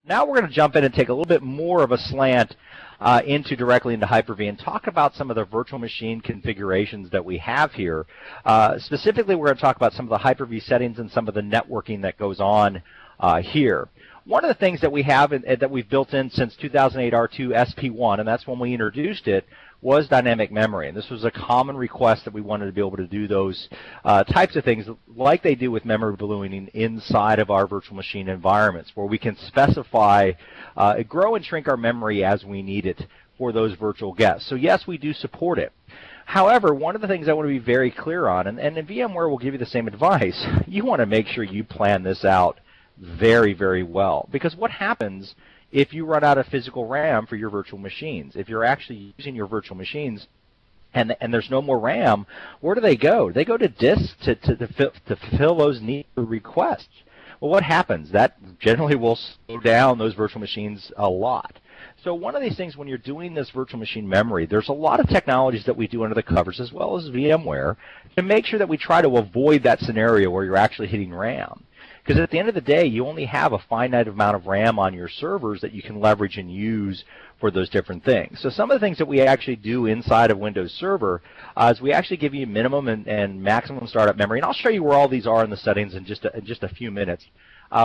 Now we're going to jump in and take a little bit more of a slant directly into Hyper-V and talk about some of the virtual machine configurations that we have here. Specifically, we're going to talk about some of the Hyper-V settings and some of the networking that goes on here. One of the things that we have that we've built in since 2008 R2 SP1, and that's when we introduced it, was dynamic memory. And this was a common request that we wanted to be able to do those types of things like they do with memory ballooning inside of our virtual machine environments, where we can specify, grow and shrink our memory as we need it for those virtual guests. So yes, we do support it. However, one of the things I want to be very clear on, and VMware will give you the same advice, you want to make sure you plan this out very, very well. Because what happens if you run out of physical RAM for your virtual machines? If you're actually using your virtual machines and there's no more RAM, where do they go? They go to disk to fulfill those needs or requests. Well, what happens? That generally will slow down those virtual machines a lot. So one of these things, when you're doing this virtual machine memory, there's a lot of technologies that we do under the covers, as well as VMware, to make sure that we try to avoid that scenario where you're actually hitting RAM. Because at the end of the day, you only have a finite amount of RAM on your servers that you can leverage and use for those different things. So some of the things that we actually do inside of Windows Server is we actually give you minimum and maximum startup memory. And I'll show you where all these are in the settings in just a few minutes.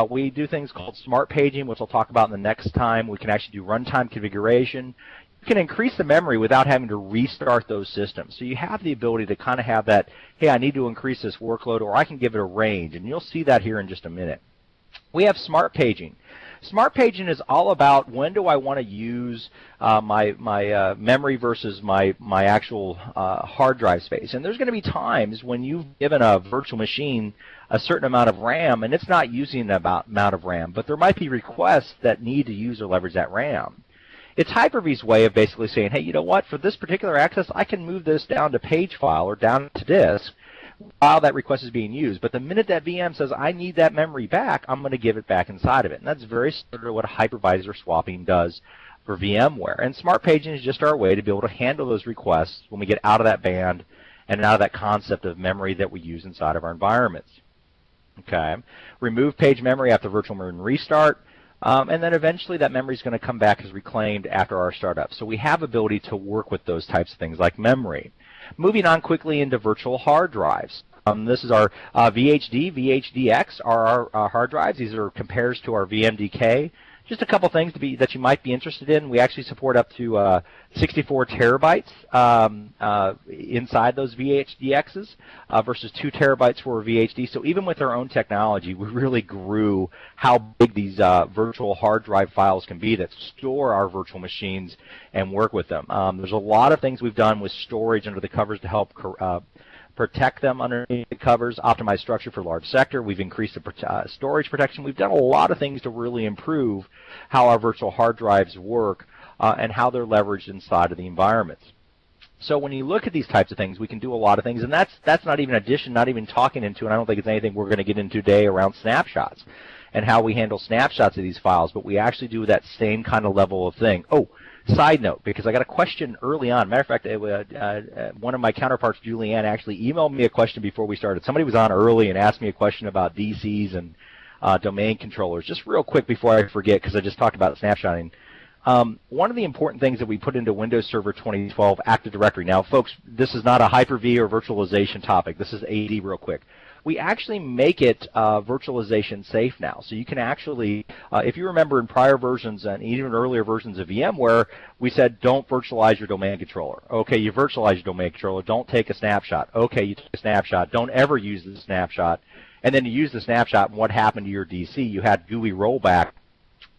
We do things called smart paging, which I'll talk about in the next time. We can actually do runtime configuration. You can increase the memory without having to restart those systems. So you have the ability to kind of have that, hey, I need to increase this workload, or I can give it a range, and you'll see that here in just a minute. We have smart paging. Smart paging is all about when do I want to use my memory versus my actual hard drive space. And there's going to be times when you've given a virtual machine a certain amount of RAM, and it's not using that amount of RAM, but there might be requests that need to use or leverage that RAM. It's Hyper-V's way of basically saying, hey, you know what, for this particular access, I can move this down to page file or down to disk while that request is being used. But the minute that VM says, I need that memory back, I'm going to give it back inside of it. And that's very similar to what hypervisor swapping does for VMware. And smart paging is just our way to be able to handle those requests when we get out of that band and out of that concept of memory that we use inside of our environments. Okay. Remove page memory after virtual memory restart. And then eventually that memory is going to come back as reclaimed after our startup. So we have ability to work with those types of things like memory. Moving on quickly into virtual hard drives. This is our VHD, VHDX are our hard drives. These are compares to our VMDK. Just a couple things that you might be interested in. We actually support up to 64 terabytes inside those VHDXs versus 2 terabytes for a VHD. So even with our own technology, we really grew how big these virtual hard drive files can be that store our virtual machines and work with them. There's a lot of things we've done with storage under the covers to help protect them underneath the covers, optimize structure for large sector. We've increased the storage protection. We've done a lot of things to really improve how our virtual hard drives work and how they're leveraged inside of the environments. So when you look at these types of things, we can do a lot of things, and that's not even addition, not even talking into, and I don't think it's anything we're going to get into today around snapshots and how we handle snapshots of these files, but we actually do that same kind of level of thing. Oh, side note, because I got a question early on. Matter of fact, one of my counterparts, Julianne, actually emailed me a question before we started. Somebody was on early and asked me a question about DCs and domain controllers. Just real quick before I forget, because I just talked about snapshotting. One of the important things that we put into Windows Server 2012 Active Directory. Now, folks, this is not a Hyper-V or virtualization topic. This is AD real quick. We actually make it virtualization safe now. So you can actually, if you remember in prior versions and even earlier versions of VMware, we said don't virtualize your domain controller. Okay, you virtualize your domain controller. Don't take a snapshot. Okay, you take a snapshot. Don't ever use the snapshot. And then you use the snapshot, and what happened to your DC? You had GUI rollback,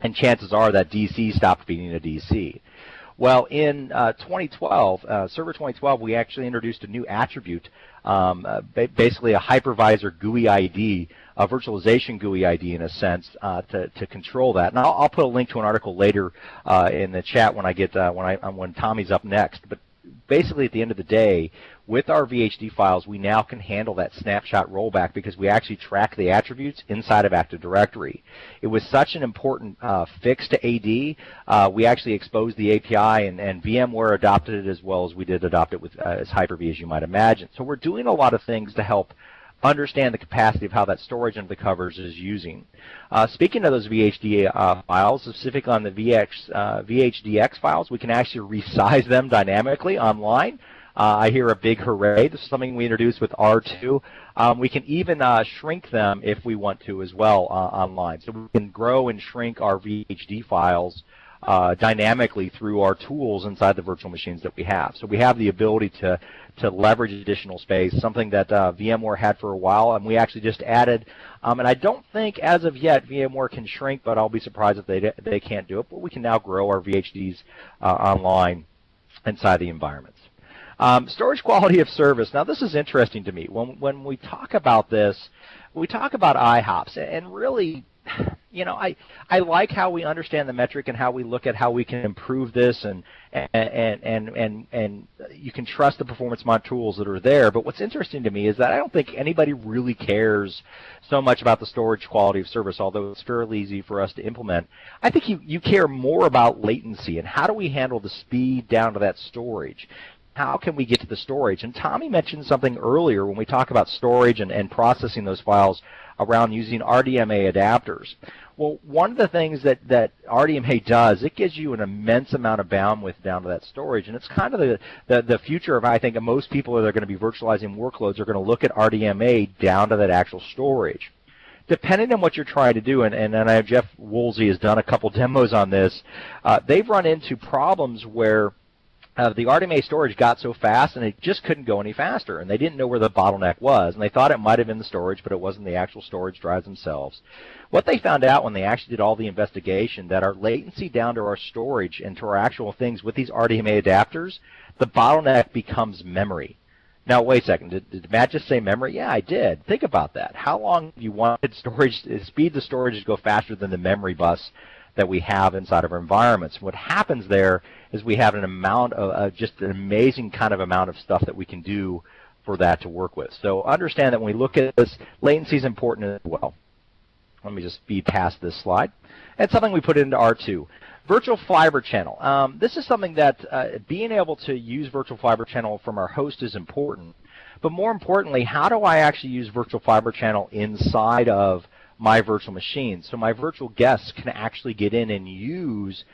and chances are that DC stopped being a DC. Well, in 2012, Server 2012, we actually introduced a new attribute, basically a hypervisor GUI ID, a virtualization GUI ID in a sense, to control that. And I'll put a link to an article later in the chat when I get when Tommy's up next. But basically, at the end of the day, with our VHD files, we now can handle that snapshot rollback because we actually track the attributes inside of Active Directory. It was such an important fix to AD. We actually exposed the API, and VMware adopted it as well as we did adopt it with as Hyper-V, as you might imagine. So we're doing a lot of things to help understand the capacity of how that storage under the covers is using. Speaking of those VHD files, specifically on the VHDX files, we can actually resize them dynamically online. I hear a big hooray. This is something we introduced with R2. We can even shrink them if we want to as well online. So we can grow and shrink our VHD files dynamically through our tools inside the virtual machines that we have. So we have the ability to leverage additional space, something that VMware had for a while, and we actually just added. And I don't think, as of yet, VMware can shrink, but I'll be surprised if they can't do it. But we can now grow our VHDs online inside the environments. Storage quality of service. Now, this is interesting to me. When we talk about this, we talk about IHOPS, and really, you know, I like how we understand the metric and how we look at how we can improve this, and you can trust the performance mod tools that are there. But what's interesting to me is that I don't think anybody really cares so much about the storage quality of service, although it's fairly easy for us to implement. I think you care more about latency and how do we handle the speed down to that storage. How can we get to the storage? And Tommy mentioned something earlier when we talk about storage and processing those files around using RDMA adapters. Well, one of the things that RDMA does, it gives you an immense amount of bandwidth down to that storage, and it's kind of the future of, I think, most people that are going to be virtualizing workloads are going to look at RDMA down to that actual storage. Depending on what you're trying to do, and I know Jeff Woolsey has done a couple demos on this, they've run into problems where the RDMA storage got so fast and it just couldn't go any faster, and they didn't know where the bottleneck was, and they thought it might have been the storage, but it wasn't the actual storage drives themselves. What they found out when they actually did all the investigation, that our latency down to our storage and to our actual things with these RDMA adapters, the bottleneck becomes memory. Now, wait a second. Did Matt just say memory? Yeah, I did. Think about that. How long have you wanted storage, speed to storage to go faster than the memory bus that we have inside of our environments? What happens there is we have an amount of just an amazing kind of amount of stuff that we can do for that to work with. So understand that when we look at this, latency is important as well. Let me just speed past this slide. It's something we put into R2. Virtual Fiber Channel. This is something that being able to use Virtual Fiber Channel from our host is important. But more importantly, how do I actually use Virtual Fiber Channel inside of my virtual machine, so my virtual guests can actually get in and use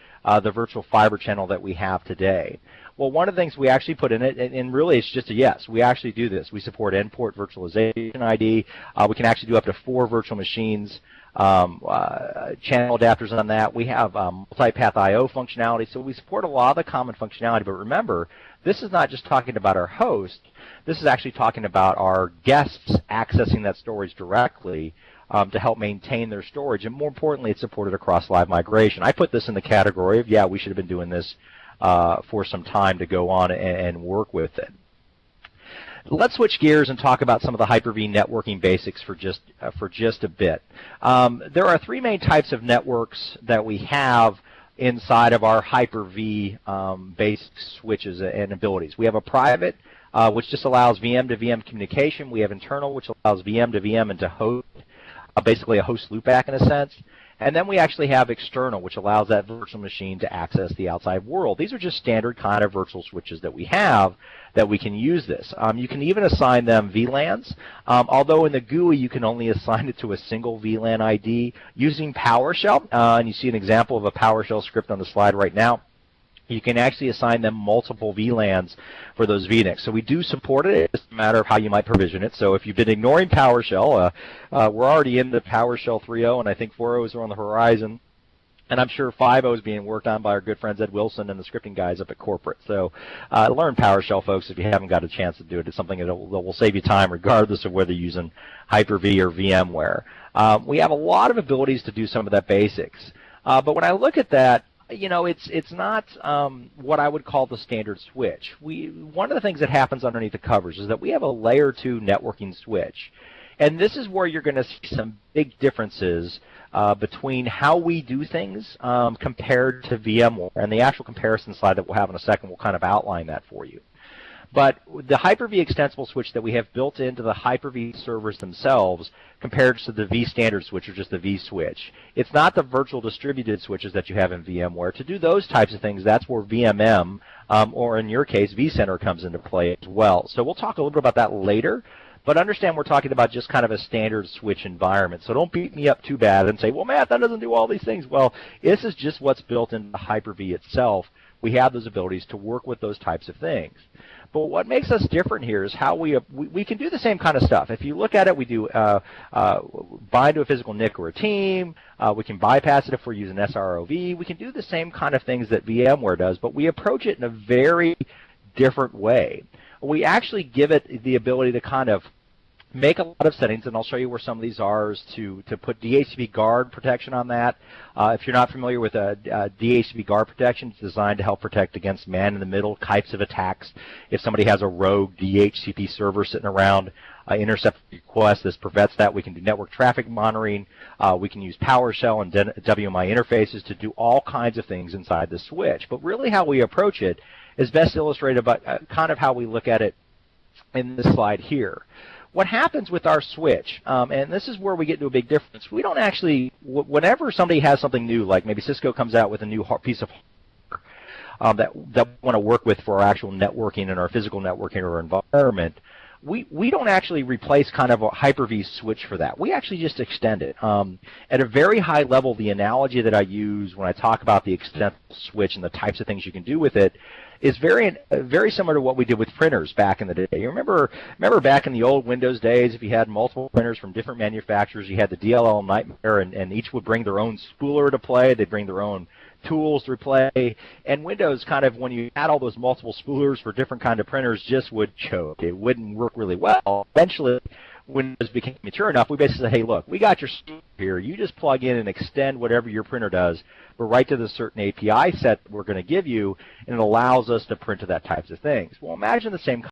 the virtual fiber channel that we have today? Well, one of the things we actually put in it, and really it's just a yes, we actually do this. We support Endpoint Virtualization ID. We can actually do up to 4 virtual machines, channel adapters on that. We have multipath I/O functionality, so we support a lot of the common functionality. But remember, this is not just talking about our host. This is actually talking about our guests accessing that storage directly to help maintain their storage, and more importantly, it's supported across live migration. I put this in the category of, yeah, we should have been doing this for some time to go on and work with it. Let's switch gears and talk about some of the Hyper-V networking basics for just a bit. There are 3 main types of networks that we have inside of our Hyper-V based switches and abilities. We have a private, which just allows VM to VM communication. We have internal, which allows VM to VM and to host, basically a host loopback in a sense. And then we actually have external, which allows that virtual machine to access the outside world. These are just standard kind of virtual switches that we have that we can use this. You can even assign them VLANs, although in the GUI you can only assign it to a single VLAN ID using PowerShell. And you see an example of a PowerShell script on the slide right now. You can actually assign them multiple VLANs for those VNICs. So we do support it. It's just a matter of how you might provision it. So if you've been ignoring PowerShell, we're already in the PowerShell 3.0, and I think 4.0 are on the horizon. And I'm sure 5.0 is being worked on by our good friends Ed Wilson and the scripting guys up at corporate. So learn PowerShell, folks, if you haven't got a chance to do it. It's something that will save you time regardless of whether you're using Hyper-V or VMware. We have a lot of abilities to do some of that basics. But when I look at that, you know, it's not what I would call the standard switch. One of the things that happens underneath the covers is that we have a layer 2 networking switch. And this is where you're going to see some big differences between how we do things compared to VMware. And the actual comparison slide that we'll have in a second will kind of outline that for you. But the Hyper-V extensible switch that we have built into the Hyper-V servers themselves compared to the vStandard switch, or just the vSwitch. It's not the virtual distributed switches that you have in VMware. To do those types of things, that's where VMM, or in your case, vCenter, comes into play as well. So we'll talk a little bit about that later. But understand we're talking about just kind of a standard switch environment. So don't beat me up too bad and say, well, Matt, that doesn't do all these things. Well, this is just what's built into Hyper-V itself. We have those abilities to work with those types of things. But what makes us different here is how we can do the same kind of stuff. If you look at it, we do bind to a physical NIC or a team. We can bypass it if we're using SROV. We can do the same kind of things that VMware does, but we approach it in a very different way. We actually give it the ability to kind of make a lot of settings, and I'll show you where some of these are, is to put DHCP guard protection on that. If you're not familiar with DHCP guard protection, it's designed to help protect against man-in-the-middle types of attacks. If somebody has a rogue DHCP server sitting around, intercept requests, this prevents that. We can do network traffic monitoring. We can use PowerShell and WMI interfaces to do all kinds of things inside the switch. But really how we approach it is best illustrated by kind of how we look at it in this slide here. What happens with our switch, and this is where we get into a big difference, we don't actually, whenever somebody has something new, like maybe Cisco comes out with a new piece of hardware that we want to work with for our actual networking and our physical networking or environment, we don't actually replace kind of a Hyper-V switch for that. We actually just extend it. At a very high level, the analogy that I use when I talk about the extendable switch and the types of things you can do with it is very similar to what we did with printers back in the day. You remember back in the old Windows days, if you had multiple printers from different manufacturers, you had the DLL nightmare, and each would bring their own spooler to play. They'd bring their own tools to play, and Windows kind of, when you had all those multiple spoolers for different kind of printers, just would choke. It wouldn't work really well. Eventually, Windows became mature enough, we basically said, hey, look, we got your spooler here. You just plug in and extend whatever your printer does, but right to the certain API set we're going to give you, and it allows us to print to that types of things. Well, imagine the same